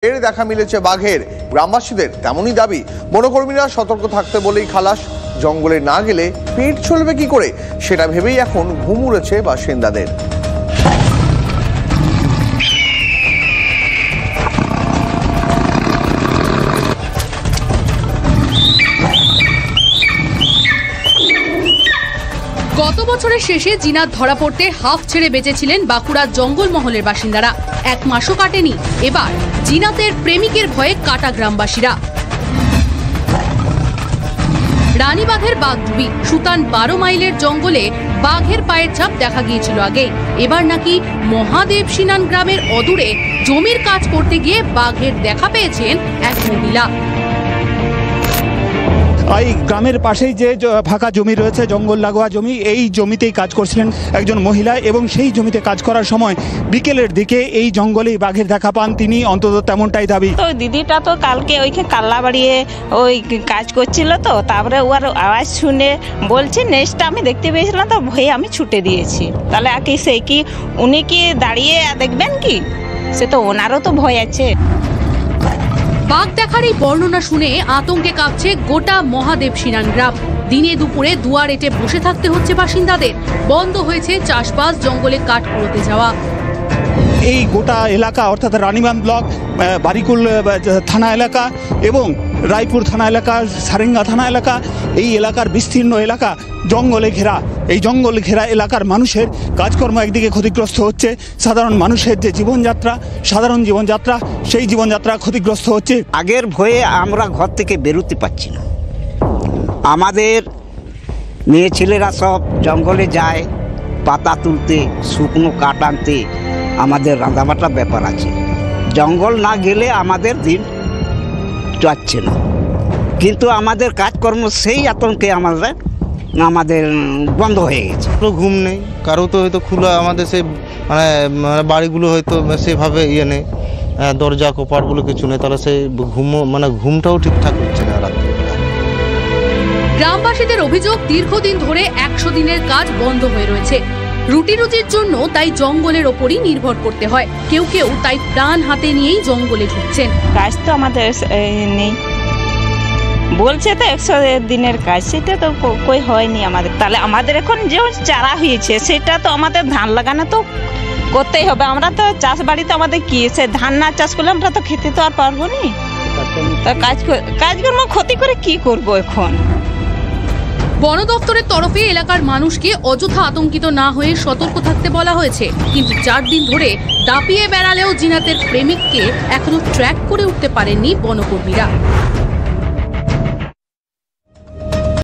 এর দেখা মিলেছে বাঘের। গ্রামবাসীদের তেমনই দাবি। বনকর্মীরা সতর্ক থাকতে বলেই খালাস। জঙ্গলে না গেলে পেট চলবে কি করে সেটা ভেবেই এখন ঘুম উড়েছে বাসিন্দাদের। গত বছরের শেষে জিনাত ধরা পড়তে হাফ ছেড়ে বেঁচেছিলেন বাঁকুড়ার জঙ্গলমহলের বাসিন্দারা। এক মাসও কাটেনি, এবার জিনাতের প্রেমিকের ভয়ে কাটা গ্রামবাসীরা। রানীবাঁধের বাঘডুবি সুতান 12 মাইলের জঙ্গলে বাঘের পায়ের ছাপ দেখা গিয়েছিল আগে। এবার নাকি মহাদেব সিনান গ্রামের অদূরে জমির কাজ করতে গিয়ে বাঘের দেখা পেয়েছেন এক মহিলা। এই গ্রামের পাশেই যে ফাঁকা জমি রয়েছে, জঙ্গল লাগোয়া জমি, এই জমিতেই কাজ করছিলেন একজন মহিলা এবং সেই জমিতে কাজ করার সময় বিকেলের দিকে এই জঙ্গলেই বাঘের দেখা পান তিনি, অন্তত তেমনটাই দাবি। তো দিদিটা তো কালকে ওইখানে কাল্লা বাড়িয়ে ওই কাজ করছিল, তো তারপরে ওর আওয়াজ শুনে বলছে নেক্সটটা আমি দেখতে পেয়েছিলাম, তো ভয়ে আমি ছুটে দিয়েছি। তাহলে আর কি সেই কি উনি কি দাঁড়িয়ে দেখবেন কি? সে তো ওনারও তো ভয় আছে। বাঘ দেখার এই বর্ণনা শুনে আতঙ্কে কাঁপছে গোটা মহাদেব সিনান গ্রাম। দিনে দুপুরে দুয়ার এঁটে বসে থাকতে হচ্ছে বাসিন্দাদের। বন্ধ হয়েছে চাষবাস, জঙ্গলে কাঠ কুড়োতে যাওয়া। এই গোটা এলাকা অর্থাৎ রানীবাঁধ ব্লক, বারিকুল থানা এলাকা এবং রায়পুর থানা এলাকা, সারেঙ্গা থানা এলাকা, এই এলাকার বিস্তীর্ণ এলাকা জঙ্গলে ঘেরা। এই জঙ্গল ঘেরা এলাকার মানুষের কাজকর্ম একদিকে ক্ষতিগ্রস্ত হচ্ছে, সাধারণ মানুষের যে জীবনযাত্রা, সাধারণ জীবনযাত্রা, সেই জীবনযাত্রা ক্ষতিগ্রস্ত হচ্ছে। আগের ভয়ে আমরা ঘর থেকে বেরোতে পারছি না। আমাদের মেয়ে ছেলেরা সব জঙ্গলে যায় পাতা তুলতে, শুকনো কাঠ আনতে। আমাদের রাঁধাবাটা ব্যাপার আছে, জঙ্গল না গেলে আমাদের দিন যাচ্ছে না। কিন্তু আমাদের কাজকর্ম সেই আতঙ্কে আমাদের বন্ধ হয়ে গেছে। ঘুম নেই কারো, তো হয়তো খোলা আমাদের সেই মানে বাড়িগুলো হয়তো সেভাবে নেই, দরজা কোপারগুলো কিছু নেই, তাহলে সেই ঘুমটাও ঠিকঠাক হচ্ছে না রাত্রে। গ্রামবাসীদের অভিযোগ, দীর্ঘদিন ধরে 100 দিনের কাজ বন্ধ হয়ে রয়েছে। রুটি রুজির জন্য তাই জঙ্গলের ওপরই নির্ভর করতে হয়। কেউ কেউ তাই প্রাণ হাতে নিয়েই জঙ্গলে ঢুকছেন। কাজ তো আমাদের নেই, বলছে তো 100 দিনের কাজ, সেটা তো কই হয়নি আমাদের। তাহলে আমাদের এখন যে চারা হয়েছে সেটা তো আমাদের ধান লাগানো তো করতেই হবে। আমরা তো চাষ বাড়িতে আমাদের কি, সে ধান না চাষ করলে আমরা তো খেতে তো আর পারবো না। তো কাজকর্ম ক্ষতি করে কি করব এখন? বন দপ্তরের তরফে এলাকার মানুষকে অযথা আতঙ্কিত না হয়ে সতর্ক থাকতে বলা হয়েছে। কিন্তু 4 দিন ধরে দাপিয়ে বেড়ালেও জিনাতের প্রেমিককে এখনো ট্র্যাক করে উঠতে পারেননি বনকর্মীরা।